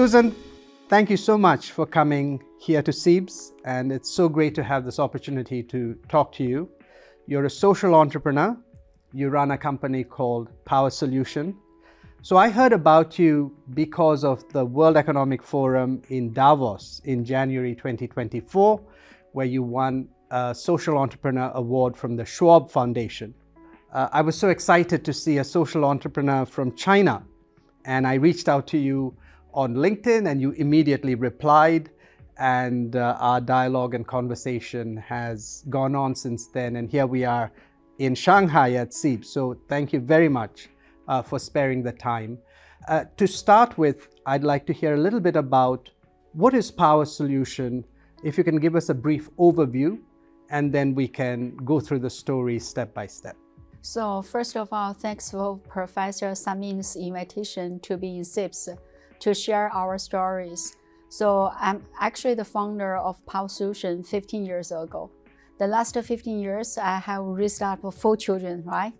Susan, thank you so much for coming here to CEIBS, and it's so great to have this opportunity to talk to you. You're a social entrepreneur. You run a company called Power-Solution. So I heard about you because of the World Economic Forum in Davos in January 2024, where you won a Social Entrepreneur Award from the Schwab Foundation. I was so excited to see a social entrepreneur from China, and I reached out to you on LinkedIn and you immediately replied, and our dialogue and conversation has gone on since then, and here we are in Shanghai at CEIBS. So thank you very much for sparing the time. To start with, I'd like to hear a little bit about what is Power-Solution, if you can give us a brief overview, and then we can go through the story step by step. So first of all, thanks for Professor Shameen's invitation to be in CEIBS to share our stories. So I'm actually the founder of Power-Solution 15 years ago. The last 15 years, I have raised up 4 children, right?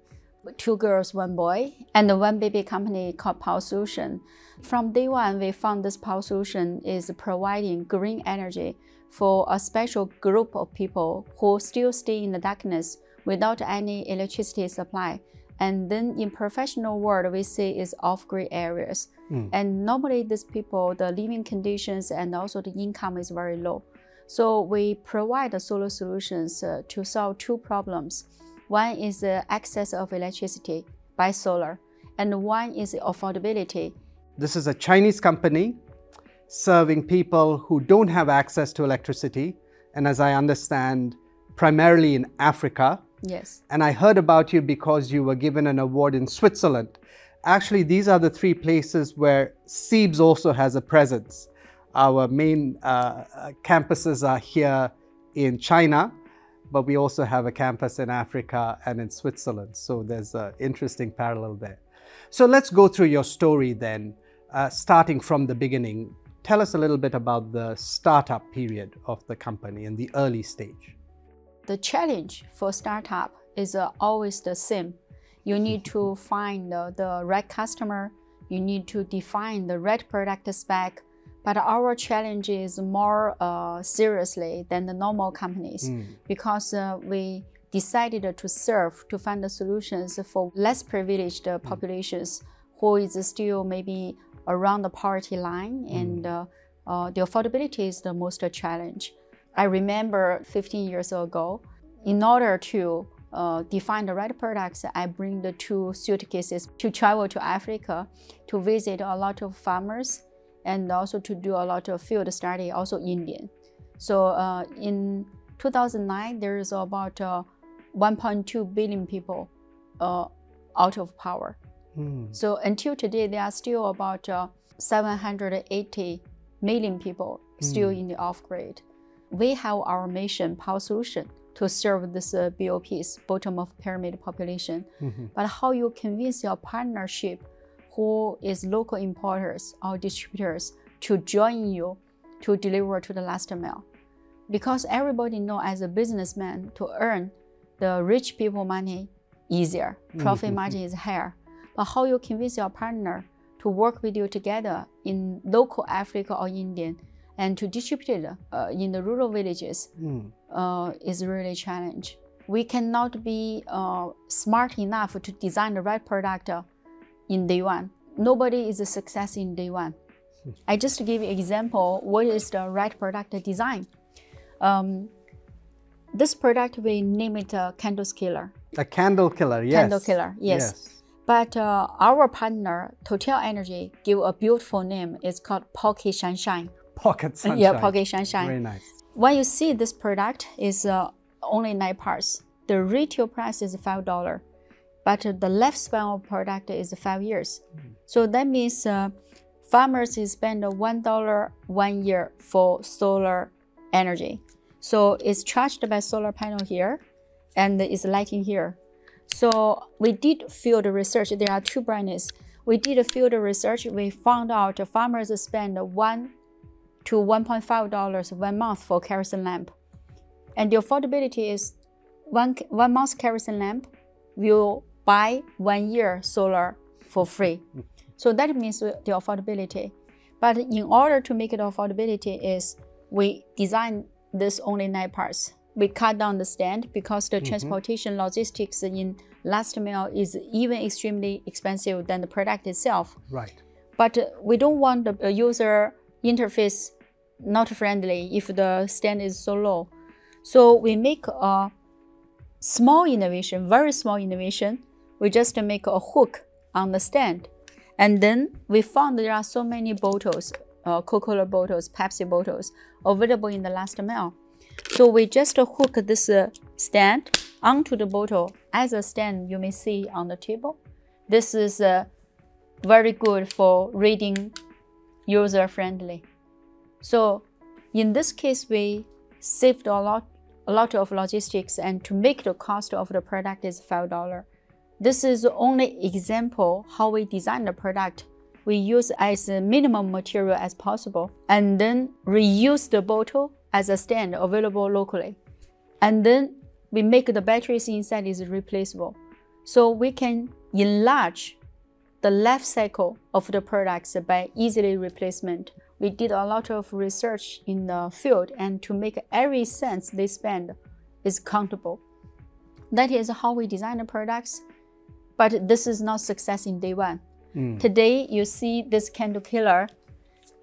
2 girls, 1 boy, and 1 baby company called Power-Solution. From day one, we found this Power-Solution is providing green energy for a special group of people who still stay in the darkness without any electricity supply. And then in professional world, we say is off-grid areas. And normally these people, the living conditions and also the income is very low. So we provide the solar solutions to solve 2 problems. One is the access of electricity by solar, and one is affordability. This is a Chinese company serving people who don't have access to electricity, and as I understand, primarily in Africa. Yes. And I heard about you because you were given an award in Switzerland. Actually, these are the 3 places where CEIBS also has a presence. Our main campuses are here in China, but we also have a campus in Africa and in Switzerland. So there's an interesting parallel there. So let's go through your story then, starting from the beginning. Tell us a little bit about the startup period of the company in the early stage. The challenge for startup is always the same. You need to find the right customer. You need to define the right product spec. But our challenge is more seriously than the normal companies because we decided to find the solutions for less privileged populations who is still maybe around the poverty line, and the affordability is the most challenge. I remember 15 years ago, in order to define the right products, I bring the 2 suitcases to travel to Africa to visit a lot of farmers and also to do a lot of field study, also Indian. So in 2009, there is about 1.2 billion people out of power. So until today, there are still about 780 million people still in the off-grid. We have our mission, Power-Solution, to serve this BOPs, bottom of pyramid population. But how you convince your partnership who is local importers or distributors to join you to deliver to the last mile. Because everybody knows as a businessman, to earn the rich people money easier, profit margin is higher. But how you convince your partner to work with you together in local Africa or Indian and to distribute it in the rural villages is really a challenge. We cannot be smart enough to design the right product in day one. Nobody is a success in day one. I just give you an example, what is the right product design. This product, we name it a candle killer. A candle killer, yes. Candle killer, yes. But our partner, Total Energy, give a beautiful name. It's called Pocket Sunshine. Pocket Sunshine. Yeah, Pocket Sunshine. Very nice. When you see this product is only 9 parts. The retail price is $5, but the lifespan of product is 5 years. So that means farmers spend $1 1 year for solar energy. So it's charged by solar panel here, and it's lighting here. So we did field research. There are 2 brands. We did a field research. We found out farmers spend $1 to $1.5 1 month for kerosene lamp. And the affordability is one month kerosene lamp will buy 1 year solar for free. So that means the affordability. But in order to make it affordability is we design this only 9 parts. We cut down the stand because the transportation logistics in last mile is even extremely expensive than the product itself. Right. But we don't want the user interface not friendly if the stand is so low. So we make a small innovation, very small innovation. We just make a hook on the stand. And then we found there are so many bottles, Coca-Cola bottles, Pepsi bottles, available in the last mile. So we just hook this stand onto the bottle as a stand you may see on the table. This is very good for reading, user-friendly. So in this case, we saved a lot of logistics, and to make the cost of the product is $5. This is the only example how we design the product. We use as minimum material as possible, and then reuse the bottle as a stand available locally. And then we make the batteries inside is replaceable. So we can enlarge the life cycle of the products by easily replacement. We did a lot of research in the field, and to make every cent they spend is countable. That is how we design the products. But this is not success in day one. Today, you see this candle killer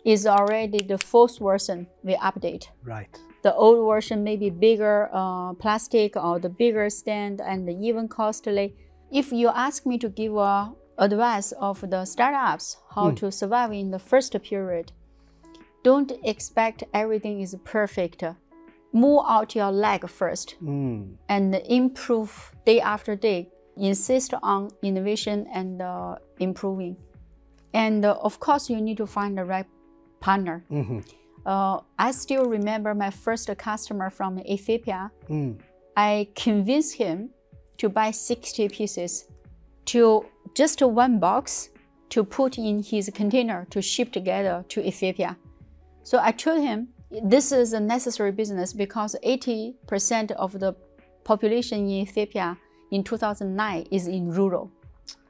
is already the 4th version we update. Right. The old version may be bigger plastic or the bigger stand and even costly. If you ask me to give advice of the startups how to survive in the first period, don't expect everything is perfect. Move out your leg first and improve day after day. Insist on innovation and improving. And of course, you need to find the right partner. I still remember my first customer from Ethiopia. I convinced him to buy 60 pieces to just 1 box to put in his container to ship together to Ethiopia. So I told him this is a necessary business because 80% of the population in Ethiopia in 2009 is in rural.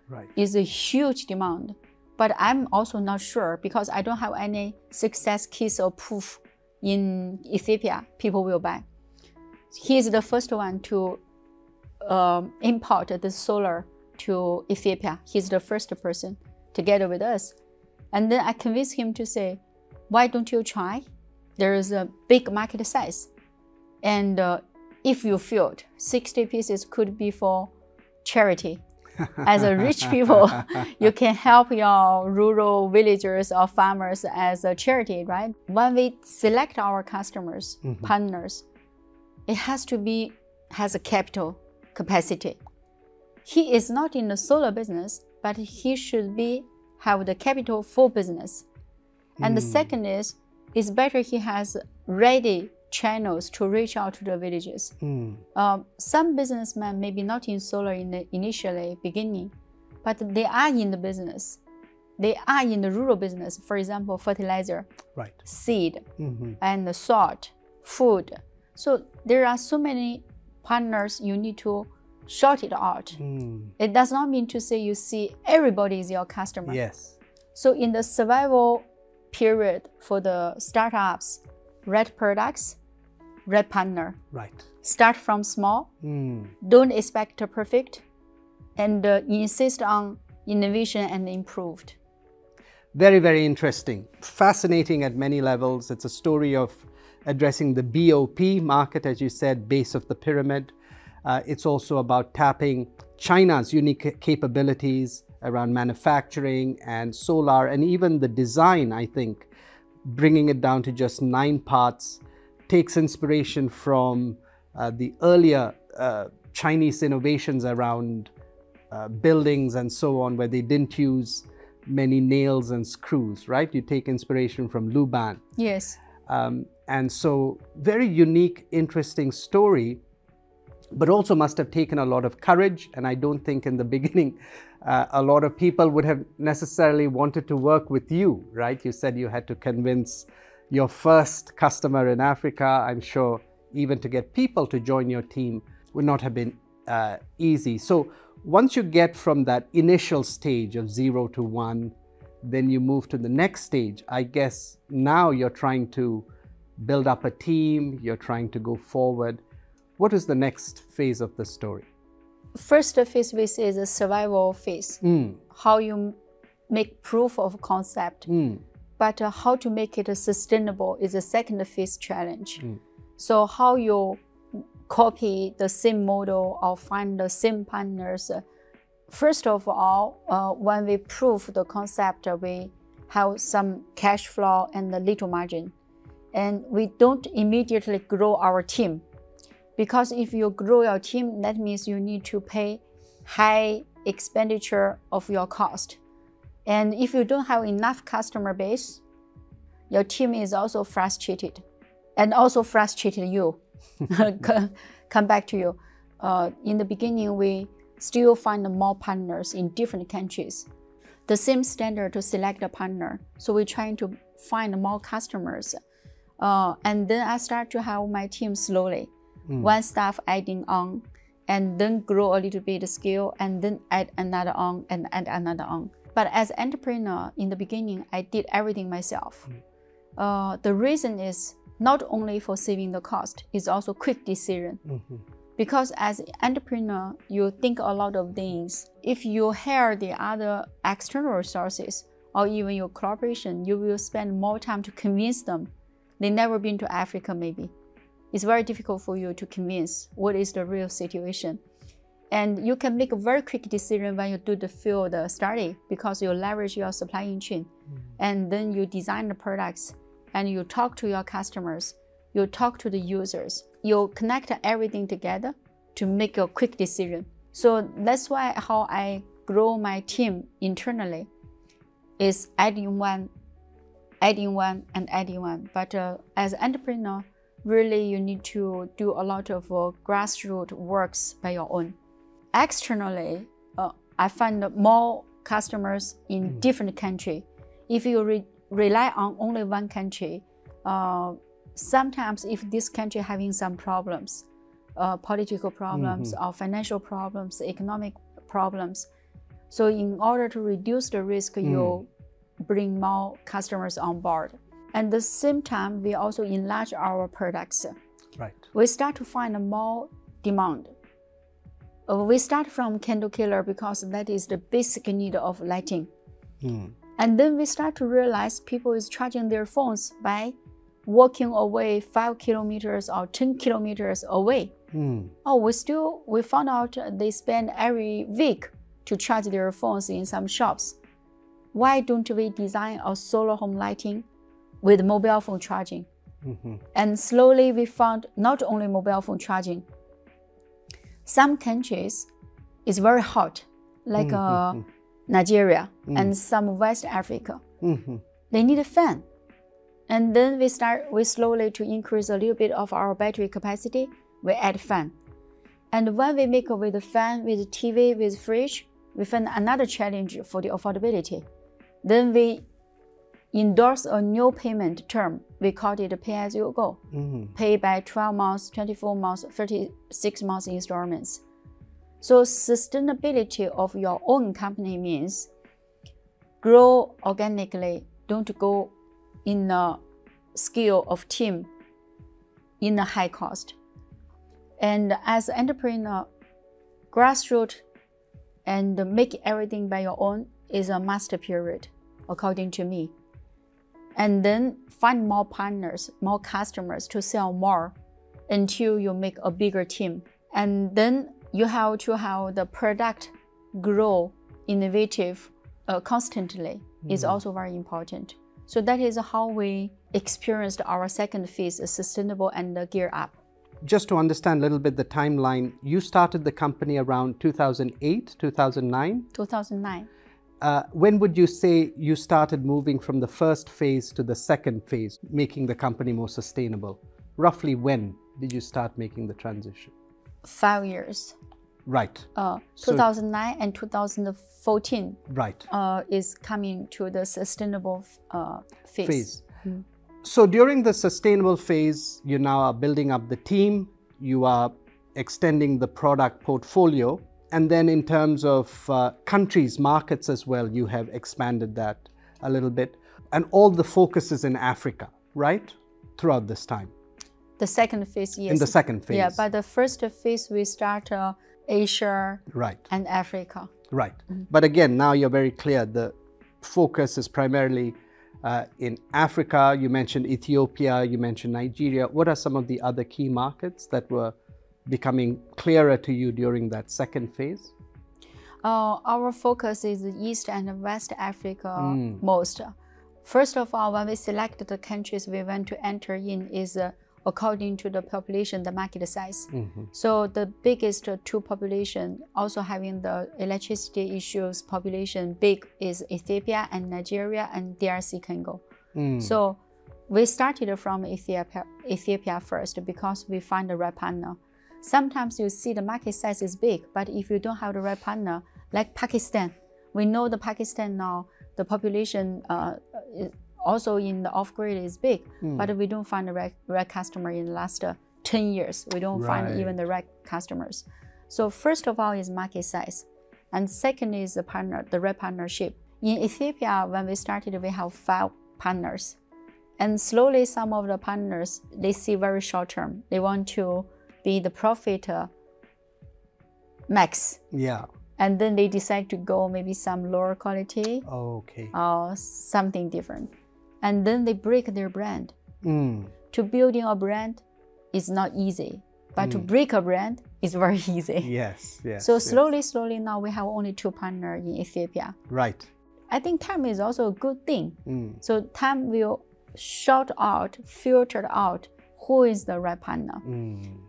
Right. It's a huge demand. But I'm also not sure because I don't have any success case or proof in Ethiopia people will buy. He is the first one to import the solar to Ethiopia. He's the first person together with us. And then I convinced him to say, why don't you try? There is a big market size. And if you failed, 60 pieces could be for charity. As a rich people, you can help your rural villagers or farmers as a charity, right? When we select our customers, partners, it has a capital capacity. He is not in the solar business, but he should have the capital for business. And the second is, it's better he has ready channels to reach out to the villages. Some businessmen maybe not in solar in the initially beginning, but they are in the business. They are in the rural business. For example, fertilizer, right, seed, and the salt, food. So there are so many partners you need to sort it out. It does not mean to say you see everybody is your customer. Yes. So in the survival period for the startups, right products, right partner. Right. Start from small. Don't expect perfect, and insist on innovation and improved. Very, very interesting. Fascinating at many levels. It's a story of addressing the BOP market, as you said, base of the pyramid. It's also about tapping China's unique capabilities around manufacturing and solar, and even the design, I think, bringing it down to just 9 parts, takes inspiration from the earlier Chinese innovations around buildings and so on, where they didn't use many nails and screws, right? You take inspiration from Luban. Yes. And so very unique, interesting story, but also must have taken a lot of courage. And I don't think in the beginning, a lot of people would have necessarily wanted to work with you, right? You said you had to convince your first customer in Africa. I'm sure even to get people to join your team would not have been easy. So once you get from that initial stage of 0 to 1, Then you move to the next stage. I guess now you're trying to build up a team, you're trying to go forward. What is the next phase of the story? First phase we say is a survival phase. How you make proof of concept. But how to make it sustainable is a second phase challenge. So how you copy the same model or find the same partners. First of all, when we prove the concept, we have some cash flow and a little margin. And we don't immediately grow our team. Because if you grow your team, that means you need to pay high expenditure of your cost. And if you don't have enough customer base, your team is also frustrated and also frustrated you. Come back to you. In the beginning, we still find more partners in different countries. The same standard to select a partner. So we're trying to find more customers. And then I start to have my team slowly. One staff adding on, and then grow a little bit scale, and then add another on, and add another on. But as an entrepreneur, in the beginning, I did everything myself. The reason is not only for saving the cost, it's also quick decision. Because as an entrepreneur, you think a lot of things. If you hire the other external resources, or even your collaboration, you will spend more time to convince them. They've never been to Africa, maybe. It's very difficult for you to convince what is the real situation. And you can make a very quick decision when you do the field study because you leverage your supply chain. And then you design the products and you talk to your customers, you talk to the users, you connect everything together to make a quick decision. So that's why how I grow my team internally is adding one, and adding one. But as an entrepreneur, really you need to do a lot of grassroots works by your own. Externally, I find more customers in different countries. If you rely on only one country, sometimes if this country having some problems, political problems or financial problems, economic problems, so in order to reduce the risk, you bring more customers on board. At the same time, we also enlarge our products. Right. We start to find more demand. We start from candle killer because that is the basic need of lighting. And then we start to realize people is charging their phones by walking away 5 kilometers or 10 kilometers away. We found out they spend every week to charge their phones in some shops. Why don't we design a solar home lighting with mobile phone charging? And slowly we found not only mobile phone charging. Some countries is very hot, like Nigeria and some West Africa. They need a fan. And then we slowly to increase a little bit of our battery capacity, we add fan. And when we make with the fan, with TV, with fridge, we find another challenge for the affordability. Then we endorse a new payment term. We call it pay-as-you-go. Pay by 12 months, 24 months, 36 months installments. So sustainability of your own company means grow organically, don't go in a scale of team in a high cost. And as an entrepreneur, grassroots and make everything by your own is a master period, according to me. And then find more partners, more customers to sell more until you make a bigger team. And then you have to have the product grow innovative constantly is also very important. So that is how we experienced our second phase, sustainable and gear up. Just to understand a little bit the timeline, you started the company around 2008, 2009? 2009. When would you say you started moving from the first phase to the second phase, making the company more sustainable? Roughly when did you start making the transition? 5 years. Right. 2009 and 2014 right. Is coming to the sustainable phase. So during the sustainable phase, you now are building up the team, you are extending the product portfolio, and then in terms of countries, markets as well, you have expanded that. a little bit. And all the focus is in Africa, right? Throughout this time. The second phase, yes. In the second phase. Yeah, but the first phase we start Asia and Africa. Right. But again, now you're very clear. The focus is primarily in Africa. You mentioned Ethiopia, you mentioned Nigeria. What are some of the other key markets that were becoming clearer to you during that second phase? Our focus is East and West Africa most. First of all, when we select the countries we want to enter in is according to the population, the market size. So the biggest two population also having the electricity issues population big is Ethiopia and Nigeria and DRC Congo. So we started from Ethiopia first because we find the right partner. Sometimes you see the market size is big, but if you don't have the right partner, like Pakistan, we know the Pakistan now, the population is also in the off-grid is big, but we don't find the right customer in the last 10 years. We don't find even the right customers. So first of all is market size. And second is the partner, the right partnership. In Ethiopia, when we started, we have 5 partners. And slowly some of the partners, they see very short term. They want to be the profit max. Yeah. And then they decide to go maybe some lower quality or something different. And then they break their brand. To building a brand is not easy, but to break a brand is very easy. Yes, yes. So slowly now we have only 2 partners in Ethiopia. Right. I think time is also a good thing. So time will filter out who is the right partner.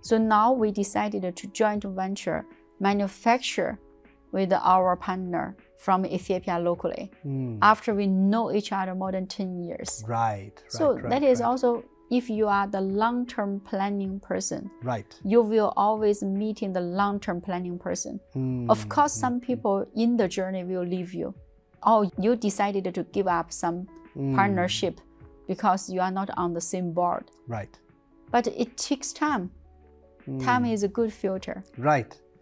So now we decided to joint venture manufacture with our partner from Ethiopia locally after we know each other more than 10 years. So that is also, if you are the long-term planning person, you will always meet in the long-term planning person. Of course, some people in the journey will leave you. Or you decided to give up some partnership because you are not on the same board. But it takes time. Time is a good filter.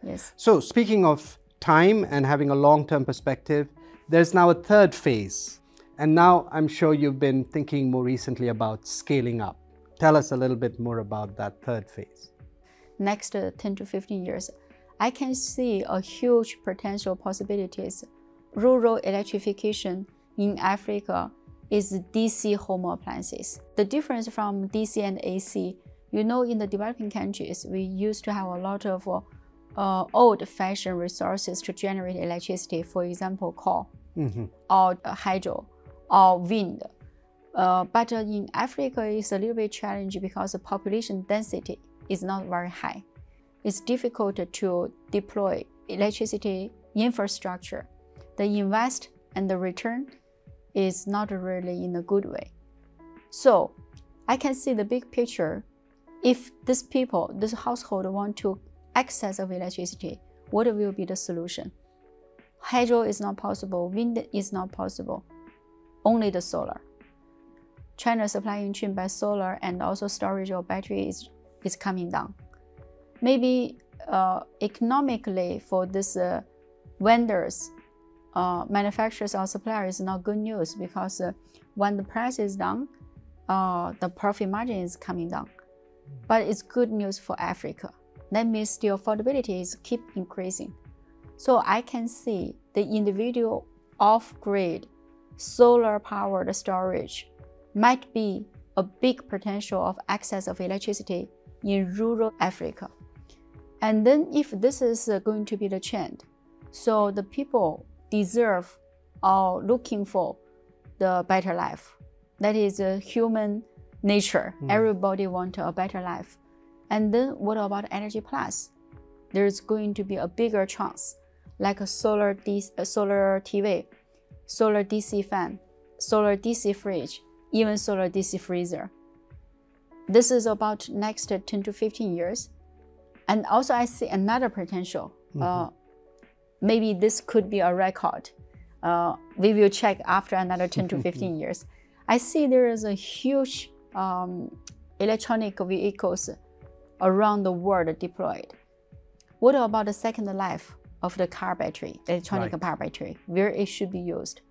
Yes. So speaking of time and having a long-term perspective, there's now a third phase. And now I'm sure you've been thinking more recently about scaling up. Tell us a little bit more about that third phase. Next 10 to 15 years, I can see a huge potential possibilities. Rural electrification in Africa is DC home appliances. The difference from DC and AC, you know, in the developing countries, we used to have a lot of old-fashioned resources to generate electricity, for example, coal, or hydro, or wind. But in Africa, it's a little bit challenging because the population density is not very high. It's difficult to deploy electricity infrastructure. The invest and the return is not really in a good way. So I can see the big picture. If this household want to access of electricity, what will be the solution? Hydro is not possible, wind is not possible, only the solar. China's supply chain by solar and also storage of battery is coming down. Maybe economically for these vendors, manufacturers or suppliers is not good news because when the price is down, the profit margin is coming down. But it's good news for Africa. That means the affordability is keep increasing. So I can see the individual off-grid solar-powered storage might be a big potential of access of electricity in rural Africa. And then if this is going to be the trend, so the people deserve or looking for the better life. That is a human nature. Everybody wants a better life. And then what about Energy Plus? There's going to be a bigger chance, like a solar TV, solar DC fan, solar DC fridge, even solar DC freezer. This is about next 10 to 15 years. And also I see another potential. Maybe this could be a record. We will check after another 10 to 15 years. I see there is a huge electronic vehicles around the world deployed. What about the second life of the car battery, electronic car battery, where it should be used?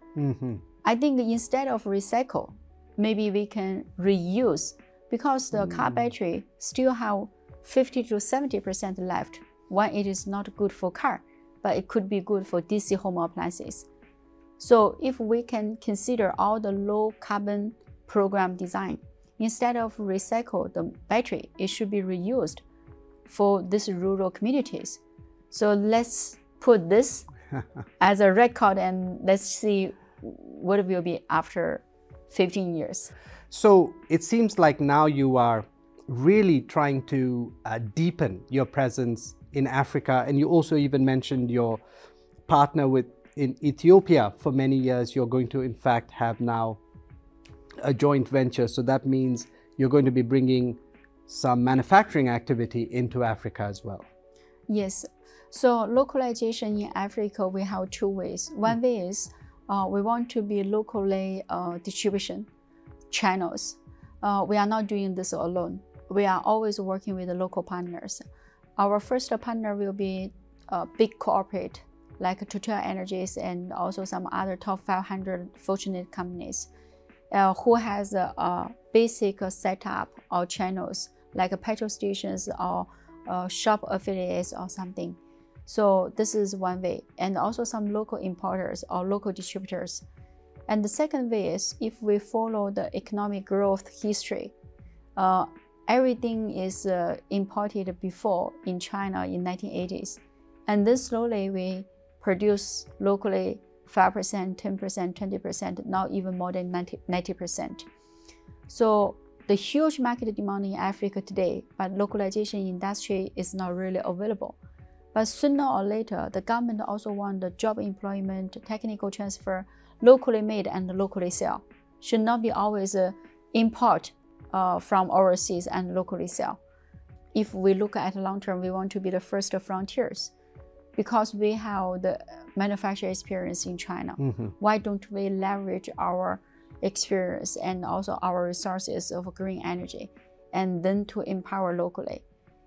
I think instead of recycle, maybe we can reuse, because the car battery still have 50 to 70% left when it is not good for car, but it could be good for DC home appliances. So if we can consider all the low carbon program design, instead of recycle the battery, it should be reused for these rural communities. So let's put this as a record and let's see what it will be after 15 years. So it seems like now you are really trying to deepen your presence in Africa, and you also even mentioned your partner in Ethiopia for many years. You're going to in fact have now a joint venture, so that means you're going to be bringing some manufacturing activity into Africa as well. Yes, so localization in Africa, we have two ways. One way is we want to be locally distribution channels. We are not doing this alone. We are always working with the local partners. Our first partner will be a big corporate like Total Energies and also some other top 500 fortunate companies who has a basic setup or channels like petrol stations or shop affiliates or something. So this is one way, and also some local importers or local distributors. And the second way is if we follow the economic growth history, everything is imported before in China in 1980s. And then slowly we produce locally 5%, 10%, 20%, now even more than 90%. So the huge market demand in Africa today, but localization industry is not really available. But sooner or later, the government also want the job employment, technical transfer, locally made and locally sell. Should not be always import from overseas and locally sell. If we look at long term, we want to be the first frontiers. Because we have the manufacturing experience in China, why don't we leverage our experience and also our resources of green energy and then to empower locally?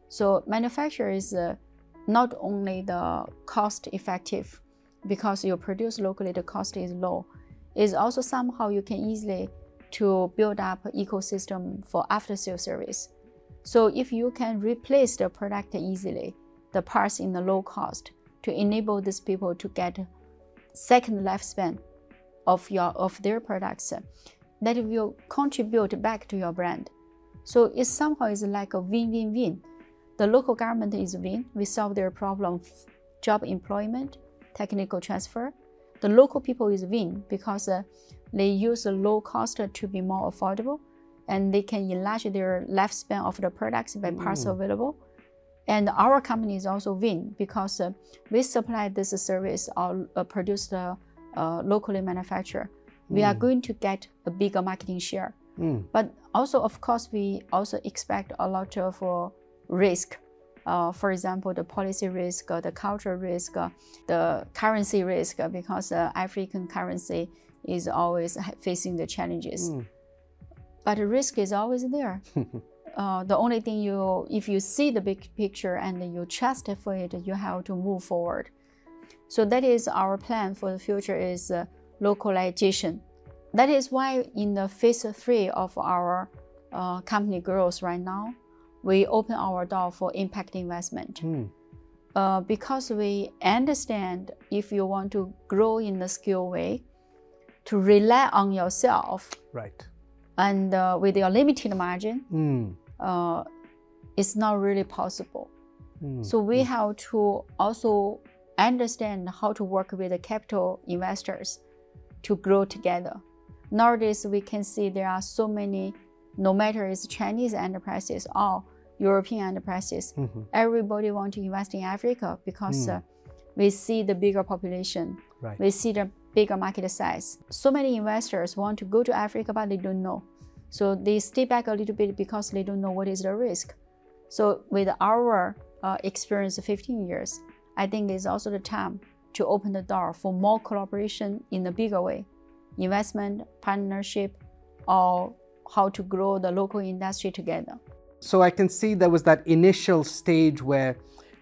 So manufacture is not only the cost effective, because you produce locally, the cost is low. It's also somehow you can easily to build up an ecosystem for after-sale service. So if you can replace the product easily, the parts in the low cost, to enable these people to get second lifespan of their products, that will contribute back to your brand. So it somehow is like a win-win-win. The local government is win, we solve their problem, job employment, technical transfer. The local people is win because they use a low cost to be more affordable, and they can enlarge their lifespan of the products by parts available. And our company is also win because we supply this service or produce the locally manufactured. We are going to get a bigger marketing share. But also, of course, we also expect a lot of risk. For example, the policy risk, the cultural risk, the currency risk, because African currency is always facing the challenges. But the risk is always there. The only thing if you see the big picture and you trust for it, you have to move forward. So that is our plan for the future is localization. That is why in the phase 3 of our company growth right now, we open our door for impact investment. Because we understand if you want to grow in the skill way, to rely on yourself. Right. And with your limited margin, it's not really possible. So we have to also understand how to work with the capital investors to grow together. Nowadays, we can see there are so many, no matter it's Chinese enterprises or European enterprises, everybody wants to invest in Africa because we see the bigger population, we see the bigger market size. So many investors want to go to Africa, but they don't know. So they stay back a little bit because they don't know what is the risk. So with our experience of 15 years, I think it's also the time to open the door for more collaboration in a bigger way. Investment, partnership, or how to grow the local industry together. So I can see there was that initial stage where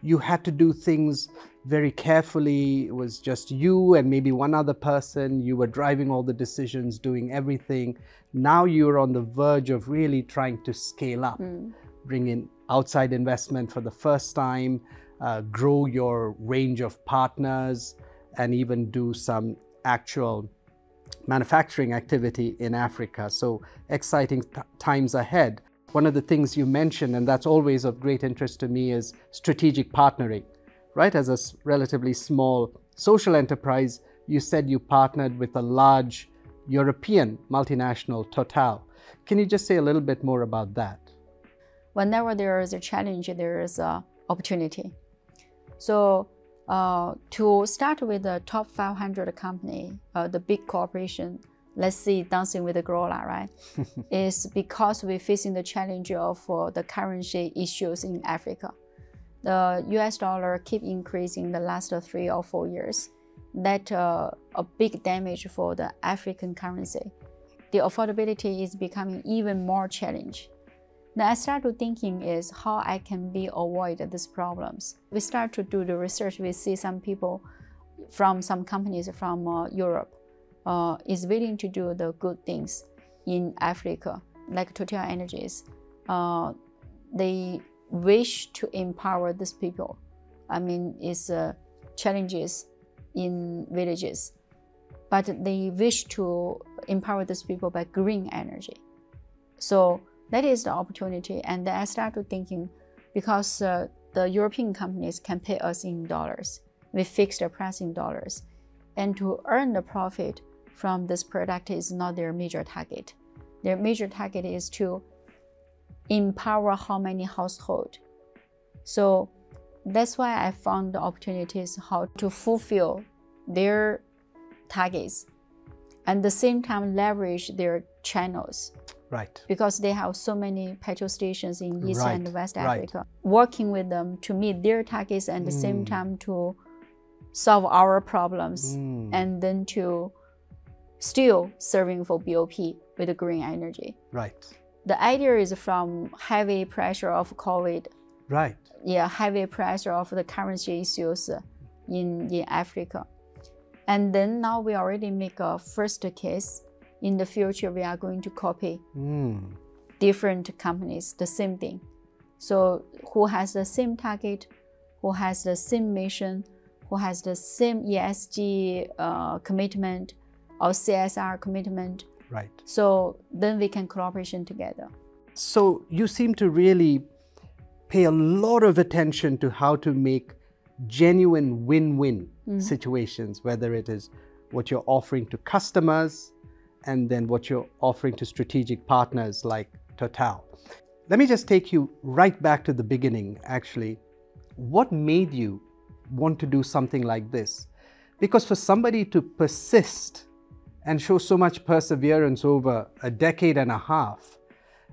you had to do things very carefully. It was just you and maybe one other person. You were driving all the decisions, doing everything. Now you're on the verge of really trying to scale up, bring in outside investment for the first time, grow your range of partners, and even do some actual manufacturing activity in Africa. So exciting times ahead. One of the things you mentioned, and that's always of great interest to me, is strategic partnering, right? As a relatively small social enterprise, you said you partnered with a large European multinational, Total. Can you just say a little bit more about that? Whenever there is a challenge, there is an opportunity. So to start with the top 500 company, the big corporation, let's see Dancing with the Gorilla, right? is because we're facing the challenge of the currency issues in Africa. The US dollar keep increasing the last 3 or 4 years. That a big damage for the African currency. The affordability is becoming even more challenge. Then I started thinking is how I can avoid these problems. We start to do the research. We see some people from some companies from Europe is willing to do the good things in Africa, like Total Energies. They wish to empower these people. I mean, it's challenges in villages, but they wish to empower these people by green energy. So that is the opportunity. And then I started thinking, because the European companies can pay us in dollars, we fix the price in dollars, and to earn the profit from this product is not their major target. Their major target is to empower how many households. So that's why I found the opportunities how to fulfill their targets and at the same time leverage their channels. Right. Because they have so many petrol stations in East and West Africa. Right. Working with them to meet their targets and at the same time to solve our problems and then to still serving for BOP with the green energy. Right. The idea is from heavy pressure of COVID. Right. Yeah, heavy pressure of the currency issues in Africa. And then now we already make a first case. In the future, we are going to copy different companies, the same thing. So who has the same target, who has the same mission, who has the same ESG commitment or CSR commitment. Right. So then we can cooperation together. So you seem to really pay a lot of attention to how to make genuine win-win situations, whether it is what you're offering to customers and then what you're offering to strategic partners like Total. Let me just take you right back to the beginning, actually. What made you want to do something like this? Because for somebody to persist and show so much perseverance over a decade and a half,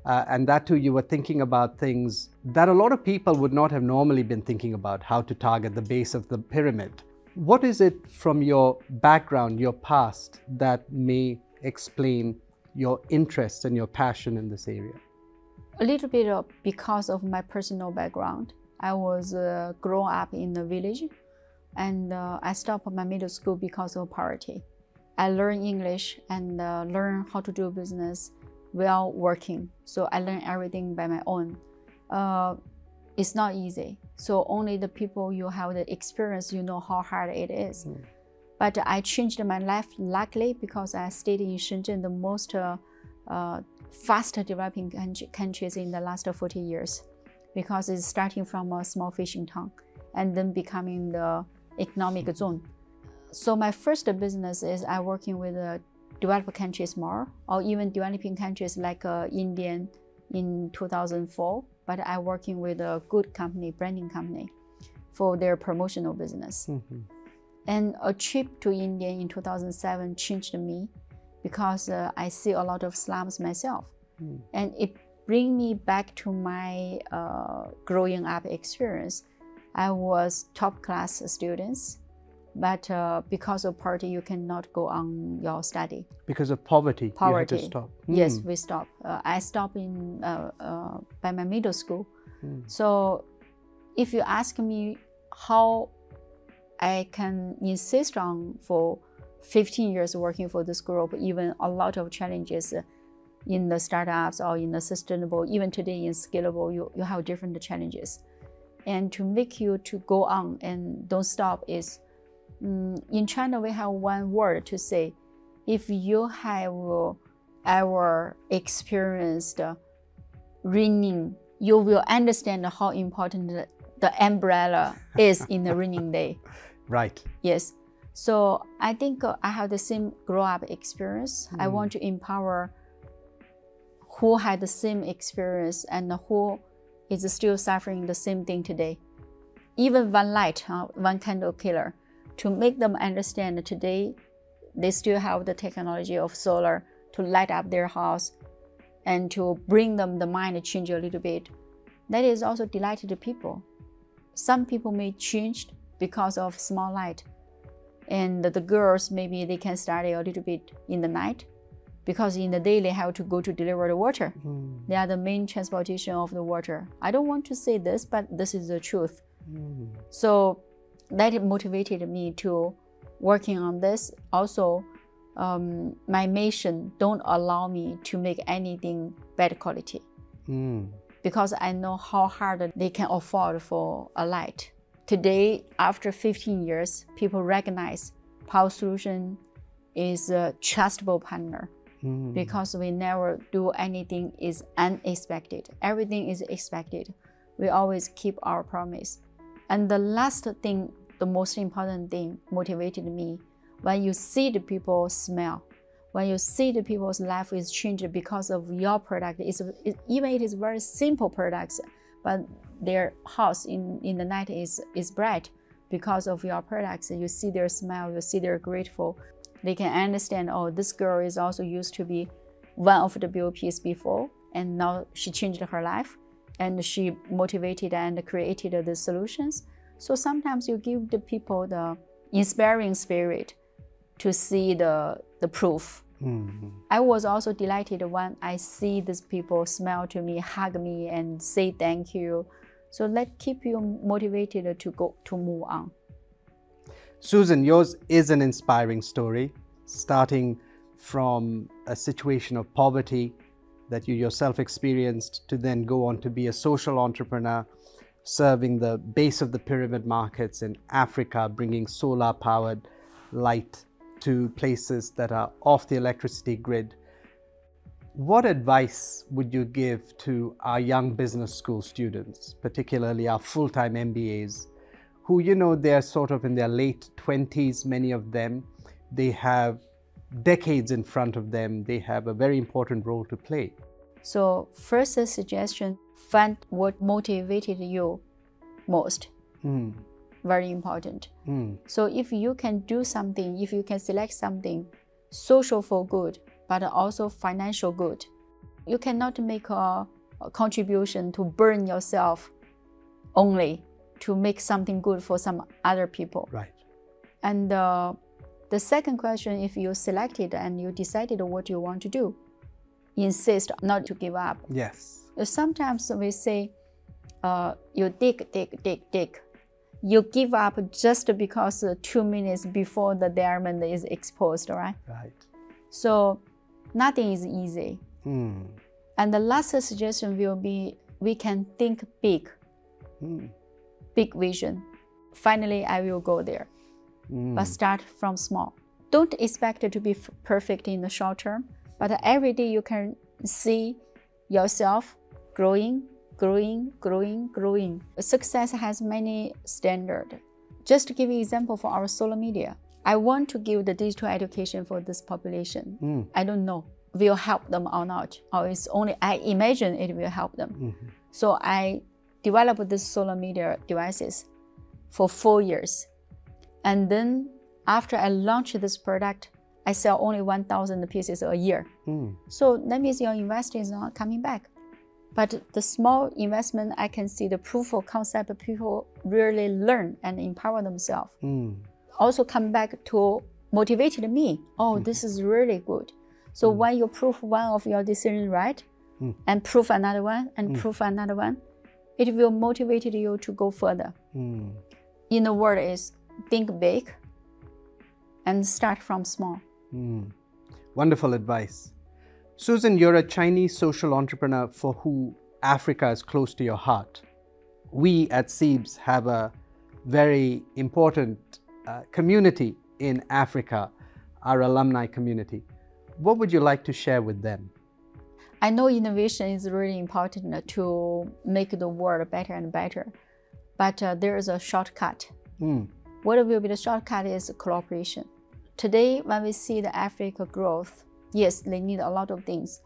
and that too, you were thinking about things that a lot of people would not have normally been thinking about, how to target the base of the pyramid. What is it from your background, your past, that may explain your interest and your passion in this area? A little bit because of my personal background. I was grown up in the village, and I stopped my middle school because of poverty. I learned English and learned how to do business while working. So I learned everything by my own. It's not easy. So only the people you have the experience, you know how hard it is. But I changed my life luckily because I stayed in Shenzhen, the most fast developing countries in the last 40 years, because it's starting from a small fishing town and then becoming the economic zone. So my first business is I working with developed countries more, or even developing countries like India in 2004. But I working with a good company, branding company, for their promotional business. And a trip to India in 2007 changed me because I see a lot of slums myself. And it bring me back to my growing up experience. I was top class students, but because of poverty, you cannot go on your study. Because of poverty, you had to stop. Yes, we stopped. I stopped in by my middle school. So if you ask me how I can insist on for 15 years working for this group, even a lot of challenges in the startups or in the sustainable, even today in scalable, you have different challenges. And to make you to go on and don't stop is, in China, we have one word to say, if you have ever experienced raining, you will understand how important the umbrella is in the raining day. Right. Yes. So I think I have the same grow-up experience. I want to empower who had the same experience and who is still suffering the same thing today. Even one light, one candle killer, to make them understand that today they still have the technology of solar to light up their house and to bring them the mind change a little bit. That is also delighted people. Some people may change because of small light. And the girls, maybe they can study a little bit in the night because in the day they have to go to deliver the water. They are the main transportation of the water. I don't want to say this, but this is the truth. So that motivated me to working on this. Also, my mission don't allow me to make anything bad quality because I know how hard they can afford for a light. Today, after 15 years, people recognize Power-Solution is a trustable partner because we never do anything is unexpected. Everything is expected. We always keep our promise. And the last thing, the most important thing motivated me, when you see the people smile, when you see the people's life is changed because of your product, even it is very simple products, but their house in the night is bright because of your products. You see their smile, you see they're grateful. They can understand, oh, this girl is also used to be one of the BOPs before, and now she changed her life, and she motivated and created the solutions. So sometimes you give the people the inspiring spirit to see the proof. I was also delighted when I see these people smile to me, hug me, and say thank you. So that keep you motivated to move on. Susan, yours is an inspiring story, starting from a situation of poverty that you yourself experienced to then go on to be a social entrepreneur, serving the base of the pyramid markets in Africa, bringing solar-powered light to places that are off the electricity grid. What advice would you give to our young business school students, particularly our full-time MBAs, who, they're sort of in their late 20s, many of them, they have decades in front of them, they have a very important role to play? So first suggestion, find what motivated you most. Very important. So if you can do something, if you can select something social for good, but also financial good, you cannot make a contribution to burn yourself only to make something good for some other people. Right. And the second question, if you selected and you decided what you want to do, insist not to give up. Yes. Sometimes we say, you dig. You give up just because 2 minutes before the diamond is exposed, right? Right. So nothing is easy. And the last suggestion will be, we can think big. Big vision. Finally, I will go there. But start from small. Don't expect it to be perfect in the short term, but every day you can see yourself growing. Success has many standards. Just to give you an example for our solar media, I want to give the digital education for this population. I don't know will help them or not, or it's only I imagine it will help them. So I developed this solar media devices for 4 years. And then after I launched this product, I sell only 1,000 pieces a year. So that means your investment is not coming back. But the small investment, I can see the proof of concept, people really learn and empower themselves. Also come back to motivated me. Oh, this is really good. So when you prove one of your decisions right, and prove another one, and prove another one, it will motivate you to go further. In the word is think big and start from small. Wonderful advice. Susan, you're a Chinese social entrepreneur for who Africa is close to your heart. We at CEIBS have a very important community in Africa, our alumni community. What would you like to share with them? I know innovation is really important to make the world better and better, but there is a shortcut. What will be the shortcut is cooperation. Today, when we see the Africa growth, yes, they need a lot of things,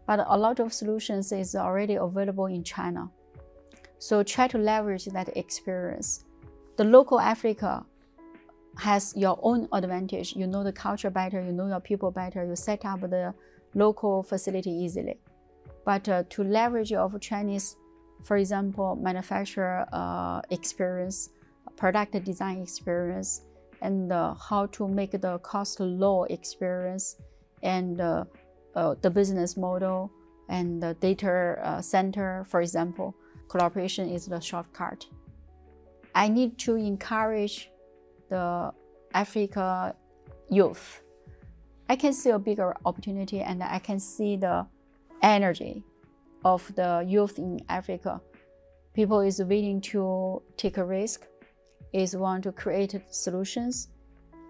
but a lot of solutions is already available in China. So try to leverage that experience. The local Africa has your own advantage. You know the culture better, you know your people better, you set up the local facility easily. But to leverage of Chinese, for example, manufacturer experience, product design experience, and how to make the cost low experience, and the business model, and the data center, for example, collaboration is the shortcut. I need to encourage the Africa youth. I can see a bigger opportunity, and I can see the energy of the youth in Africa. People is willing to take a risk, is want to create solutions,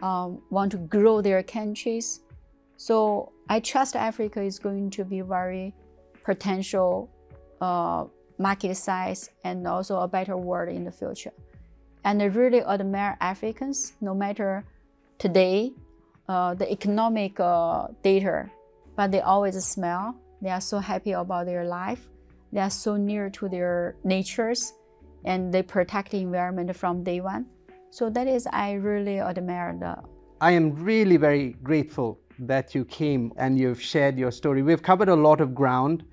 want to grow their countries. So I trust Africa is going to be very potential market size and also a better world in the future. And I really admire Africans, no matter today, the economic data, but they always smile. They are so happy about their life. They are so near to their natures, and they protect the environment from day one. So that is, I really admire that. I am really very grateful that you came and you've shared your story. We've covered a lot of ground,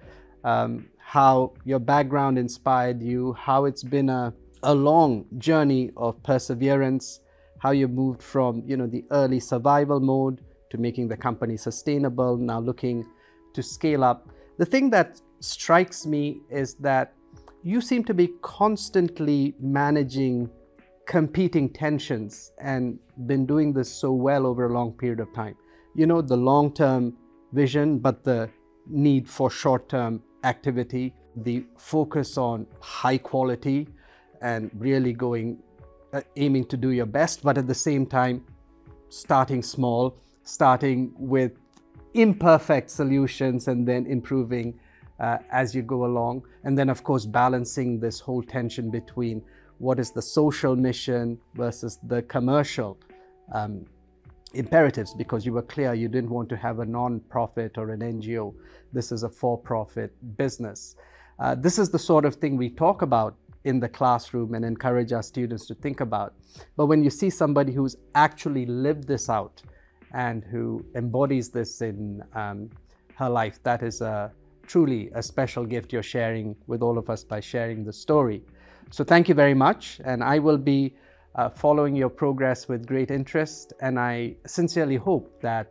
how your background inspired you, how it's been a long journey of perseverance, how you moved from the early survival mode to making the company sustainable, now looking to scale up. The thing that strikes me is that you seem to be constantly managing competing tensions and been doing this so well over a long period of time. The long-term vision, but the need for short-term activity, the focus on high quality and really aiming to do your best, but at the same time, starting small, starting with imperfect solutions and then improving as you go along. And then, of course, balancing this whole tension between what is the social mission versus the commercial imperatives, because you were clear you didn't want to have a non-profit or an NGO. This is a for-profit business. This is the sort of thing we talk about in the classroom and encourage our students to think about. But when you see somebody who's actually lived this out and who embodies this in her life, that is truly a special gift you're sharing with all of us by sharing the story. So thank you very much, and I will be following your progress with great interest, and I sincerely hope that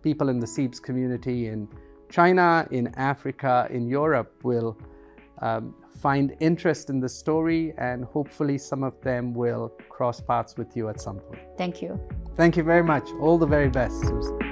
people in the CEIBS community in China, in Africa, in Europe will find interest in the story, and hopefully some of them will cross paths with you at some point. Thank you. Thank you very much. All the very best, Susan.